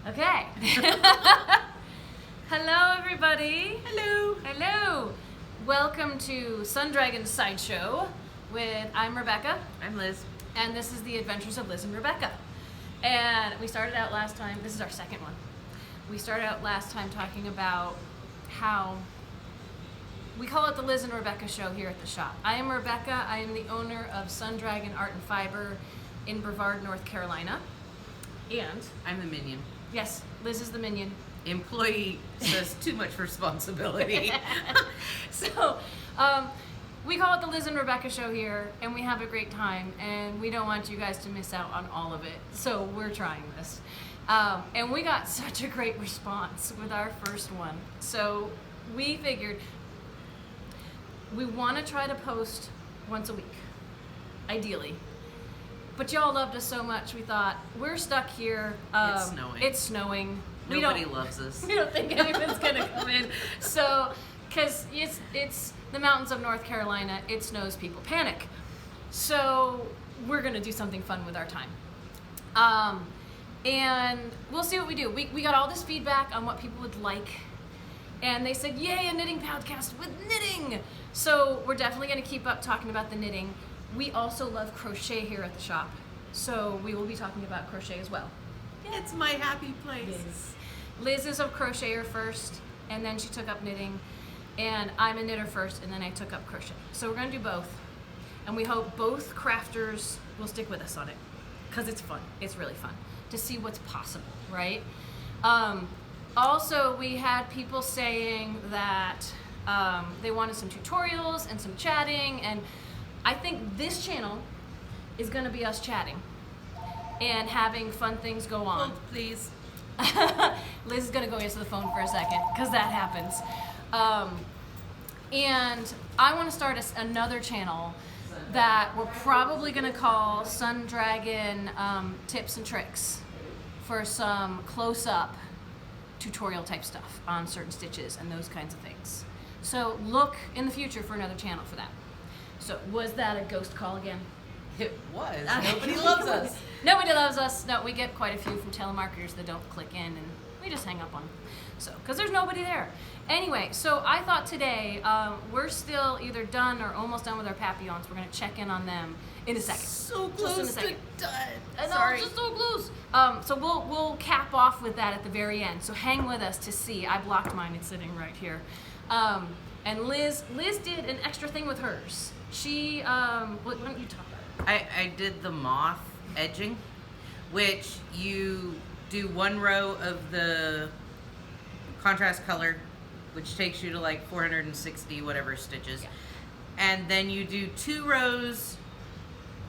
Okay. Hello, everybody. Hello. Hello. Welcome to Sun Dragon Sideshow I'm Rebecca. I'm Liz. And this is the Adventures of Liz and Rebecca. And we started out last time, this is our second one. We started out last time talking about how we call it the Liz and Rebecca show here at the shop. I am Rebecca. I am the owner of Sun Dragon Art and Fiber in Brevard, North Carolina. And I'm the minion. yes, Liz is the minion. Employee says too much responsibility. So, we call it the Liz and Rebecca show here, and we have a great time, and we don't want you guys to miss out on all of it. So we're trying this. And we got such a great response with our first one. So we figured we want to try to post once a week, ideally. But y'all loved us so much, we thought, we're stuck here. It's snowing. It's snowing. Nobody loves us. We don't think anyone's going to come in. So, because it's the mountains of North Carolina, it snows, people panic. So, we're going to do something fun with our time. And we'll see what we do. We got all this feedback on what people would like. And they said, yay, a knitting podcast with knitting. So, we're definitely going to keep up talking about the knitting. We also love crochet here at the shop. So, we will be talking about crochet as well. It's my happy place. Liz is a crocheter first, and then she took up knitting, and I'm a knitter first, and then I took up crochet. So we're going to do both, and we hope both crafters will stick with us on it, because it's fun. It's really fun to see what's possible, right? Also, we had people saying that they wanted some tutorials and some chatting, and I think this channel is going to be us chatting and having fun things go on. Oh, please. Liz is going to go answer the phone for a second, because that happens. And I want to start another channel that we're probably going to call Sun Dragon Tips and Tricks for some close-up tutorial type stuff on certain stitches and those kinds of things. So look in the future for another channel for that. So was that a ghost call again? It was. Nobody loves us. Nobody loves us. No, we get quite a few from telemarketers that don't click in, and we just hang up on them. So, because there's nobody there. Anyway, so I thought today we're still either done or almost done with our Papillons. We're going to check in on them in a second. So Just close in a second. to done. I know, Sorry. just so close. So we'll cap off with that at the very end. So hang with us to see. I blocked mine. It's sitting right here. And Liz did an extra thing with hers. She, why don't you talk about it? I did the moth edging, which you do one row of the contrast color, which takes you to like 460 whatever stitches. Yeah. And then you do 2 rows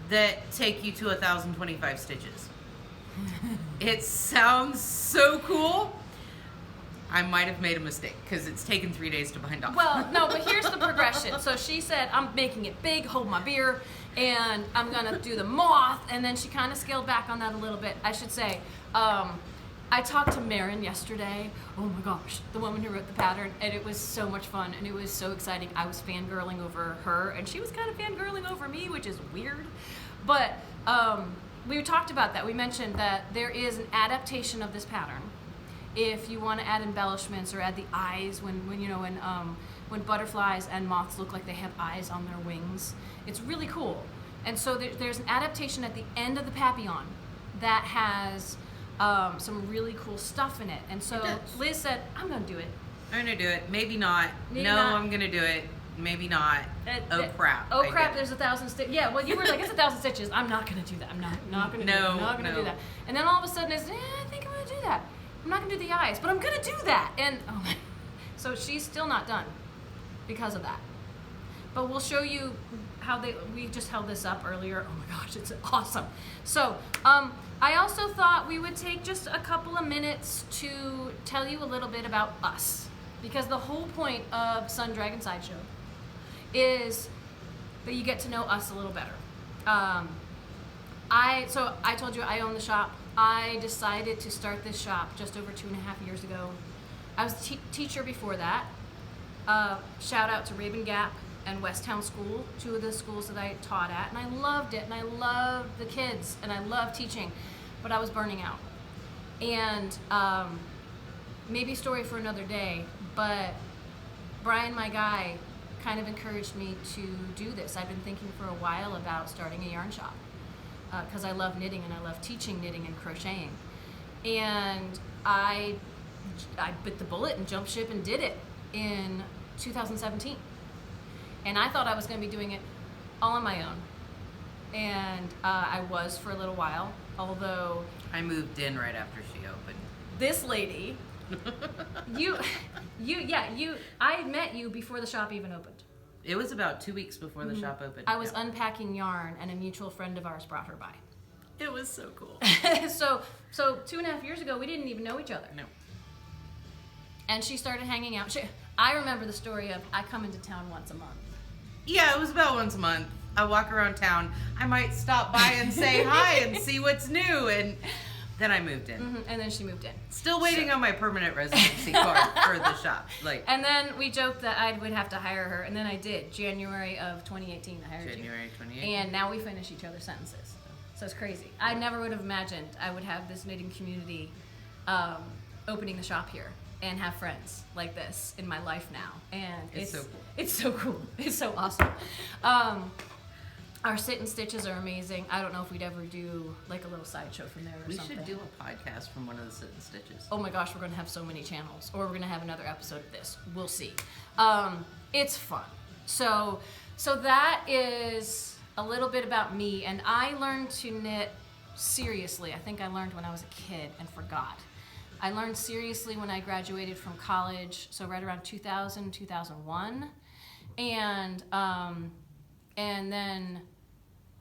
that take you to 1,025 stitches. It sounds so cool. I might have made a mistake because it's taken 3 days to bind off. Well, no, but here's the progression. So she said, I'm making it big, hold my beer, and I'm going to do the moth, and then she kind of scaled back on that a little bit. I should say, I talked to Marin yesterday. Oh my gosh, the woman who wrote the pattern, and it was so much fun, and it was so exciting. I was fangirling over her, and she was kind of fangirling over me, which is weird. But we talked about that. We mentioned that there is an adaptation of this pattern. If you want to add embellishments or add the eyes when butterflies and moths look like they have eyes on their wings, it's really cool. And so there's an adaptation at the end of the Papillon that has some really cool stuff in it. And so Liz said, I'm going to do it. I'm going to do it. Maybe not. Maybe no, not. I'm going to do it. Maybe not. Crap. Oh I crap, did. there's 1,000 stitches. Yeah, well, you were like, it's 1,000 stitches. I'm not going to do that. I'm not going to do that. I'm not going to do that. And then all of a sudden it's, I think I'm going to do that. I'm not going to do the eyes, but I'm going to do that. And so she's still not done because of that. But we'll show you how we just held this up earlier. Oh my gosh, it's awesome. So I also thought we would take just a couple of minutes to tell you a little bit about us, because the whole point of Sun Dragon Sideshow is that you get to know us a little better. So I told you I own the shop. I decided to start this shop just over 2.5 years ago. I was a teacher before that. Shout out to Raven Gap and Westtown School, 2 of the schools that I taught at, and I loved it, and I loved the kids, and I loved teaching, but I was burning out. And maybe a story for another day, but Brian, my guy, kind of encouraged me to do this. I've been thinking for a while about starting a yarn shop because I love knitting and I love teaching knitting and crocheting. And I bit the bullet and jumped ship and did it in 2017. And I thought I was going to be doing it all on my own. And I was for a little while, although... I moved in right after she opened. This lady, I met you before the shop even opened. It was about 2 weeks before the shop opened. I was unpacking yarn and a mutual friend of ours brought her by. It was so cool. So 2.5 years ago, we didn't even know each other. No. And she started hanging out. I remember the story of I come into town once a month. Yeah, it was about once a month. I walk around town. I might stop by and say hi and see what's new. And then I moved in. Mm-hmm. And then she moved in. Still waiting on my permanent residency card for the shop. And then we joked that I would have to hire her. And then I did. January of 2018, I hired you. January 2018. And now we finish each other's sentences. So it's crazy. I never would have imagined I would have this knitting community opening the shop here and have friends like this in my life now. And it's so cool. It's so cool. It's so awesome. Our sit and stitches are amazing. I don't know if we'd ever do like a little sideshow from there or something. We should do a podcast from one of the sit and stitches. Oh my gosh, we're going to have so many channels. Or we're going to have another episode of this. We'll see. It's fun. So that is a little bit about me. And I learned to knit seriously. I think I learned when I was a kid and forgot. I learned seriously when I graduated from college, so right around 2000, 2001. And then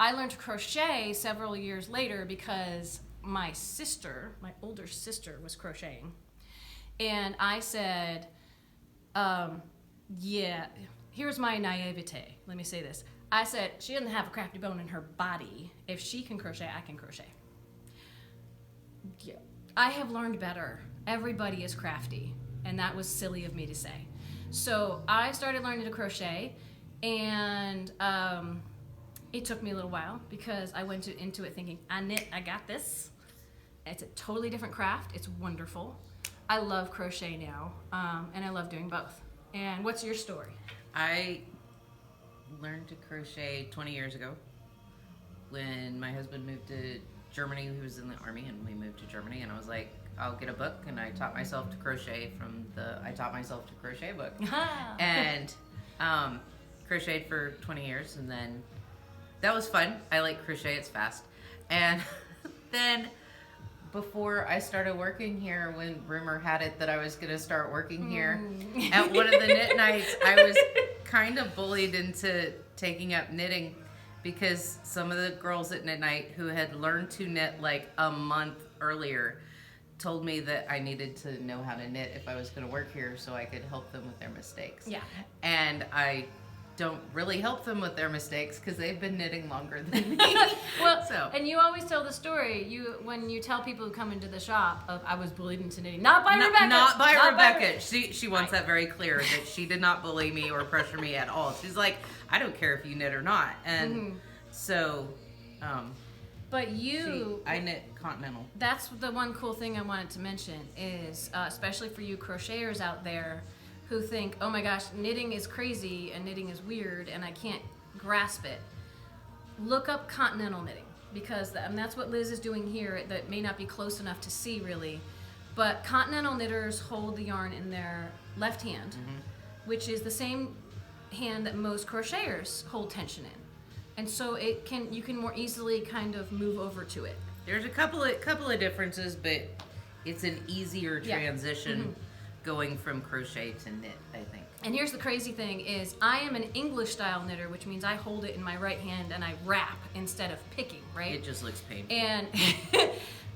I learned to crochet several years later because my older sister was crocheting. And I said, here's my naivete. Let me say this. I said, she doesn't have a crafty bone in her body. If she can crochet, I can crochet. Yeah. I have learned better. Everybody is crafty, and that was silly of me to say. So I started learning to crochet, and it took me a little while because I went into it thinking, I got this. It's a totally different craft. It's wonderful. I love crochet now, and I love doing both. And what's your story? I learned to crochet 20 years ago when my husband moved to Germany. He was in the army, and we moved to Germany, and I was like, I'll get a book, and I taught myself to crochet I taught myself to crochet book. And crocheted for 20 years, and then that was fun. I like crochet, it's fast. And then before I started working here, when rumor had it that I was going to start working here, at one of the knit nights, I was kind of bullied into taking up knitting because some of the girls at knit night who had learned to knit like a month earlier told me that I needed to know how to knit if I was going to work here so I could help them with their mistakes. Yeah. And I don't really help them with their mistakes because they've been knitting longer than me. And you always tell the story when you tell people who come into the shop of I was bullied into knitting. Not by Rebecca. Not by Rebecca. She wants that very clear that she did not bully me or pressure me at all. She's like, I don't care if you knit or not. And so but I knit continental. That's the one cool thing I wanted to mention is especially for you crocheters out there who think, oh my gosh, knitting is crazy and knitting is weird and I can't grasp it. Look up continental knitting because that's what Liz is doing here that may not be close enough to see really. But continental knitters hold the yarn in their left hand, which is the same hand that most crocheters hold tension in. And so you can more easily kind of move over to it. There's a couple of differences, but it's an easier transition going from crochet to knit, I think. And here's the crazy thing is I am an English style knitter, which means I hold it in my right hand and I wrap instead of picking, right? It just looks painful. And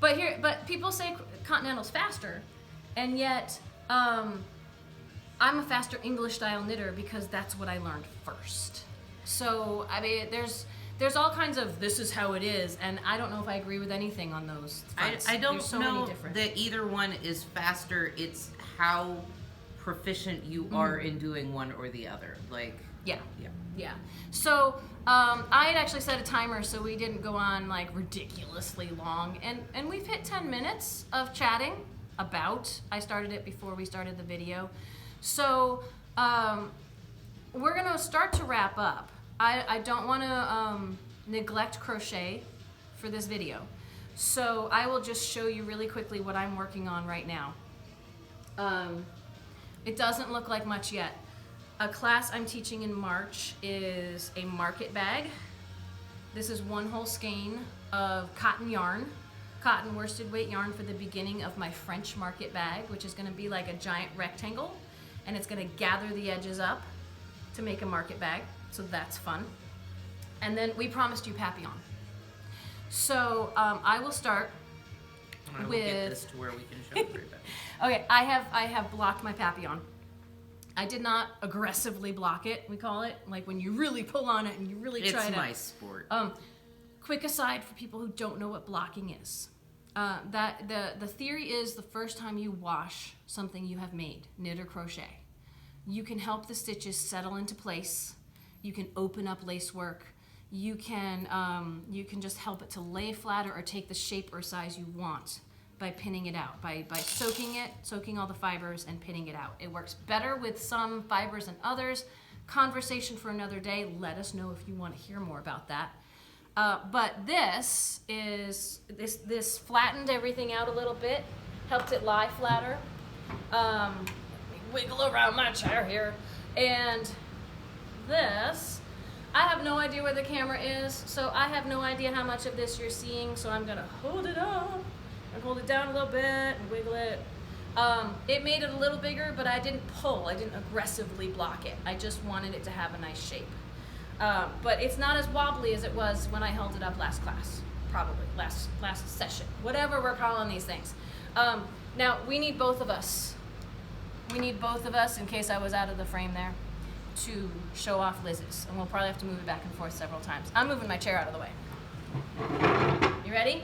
but people say continental's faster, and yet I'm a faster English style knitter because that's what I learned first. So I mean, there's all kinds of this is how it is, and I don't know if I agree with anything on those fronts. I don't know that either one is faster. It's how proficient you are in doing one or the other. Like Yeah. Yeah. Yeah. So I had actually set a timer so we didn't go on like ridiculously long. And we've hit 10 minutes of chatting about. I started it before we started the video. So we're going to start to wrap up. I don't want to neglect crochet for this video. So I will just show you really quickly what I'm working on right now. It doesn't look like much yet. A class I'm teaching in March is a market bag. This is one whole skein of cotton yarn, cotton worsted weight yarn for the beginning of my French market bag, which is going to be like a giant rectangle, and it's going to gather the edges up to make a market bag. So that's fun. And then we promised you Papillon. So I will start I will with get this to where we can show everybody. Okay, I have blocked my Papillon. I did not aggressively block it, we call it, like when you really pull on it and you really try to. It's my sport. Quick aside for people who don't know what blocking is. That the theory is the first time you wash something you have made, knit or crochet, you can help the stitches settle into place. You can open up lace work. You can just help it to lay flatter or take the shape or size you want by pinning it out, by soaking all the fibers and pinning it out. It works better with some fibers than others. Conversation for another day. Let us know if you want to hear more about that. But this flattened everything out a little bit, helped it lie flatter. Let me wiggle around my chair here. And this, I have no idea where the camera is, so I have no idea how much of this you're seeing, so I'm gonna hold it up and hold it down a little bit and wiggle it. It made it a little bigger, but I didn't pull. I didn't aggressively block it. I just wanted it to have a nice shape. But it's not as wobbly as it was when I held it up last class, probably, last session, whatever we're calling these things. Now, we need both of us. We need both of us, in case I was out of the frame there, to show off Liz's. And we'll probably have to move it back and forth several times. I'm moving my chair out of the way. You ready?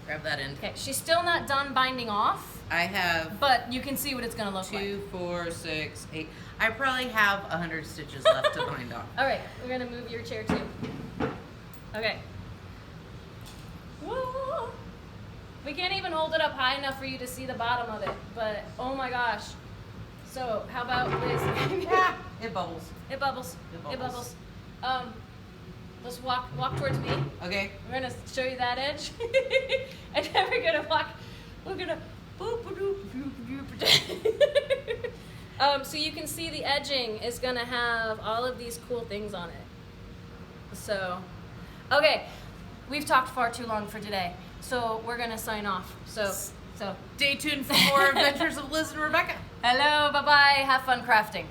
Grab that end. Okay, she's still not done binding off, I have but you can see what it's gonna look like. 2, 4, 6, 8. I probably have 100 stitches left to bind off. All right, we're gonna move your chair too. Okay. Whoa. We can't even hold it up high enough for you to see the bottom of it, but oh my gosh. So how about Liz? Yeah, it bubbles. It bubbles. It bubbles. Let's walk towards me. Okay. We're gonna show you that edge. And then we're gonna so you can see the edging is gonna have all of these cool things on it. So, okay, we've talked far too long for today, so we're gonna sign off. So stay tuned for more adventures of Liz and Rebecca. Hello, bye-bye, have fun crafting.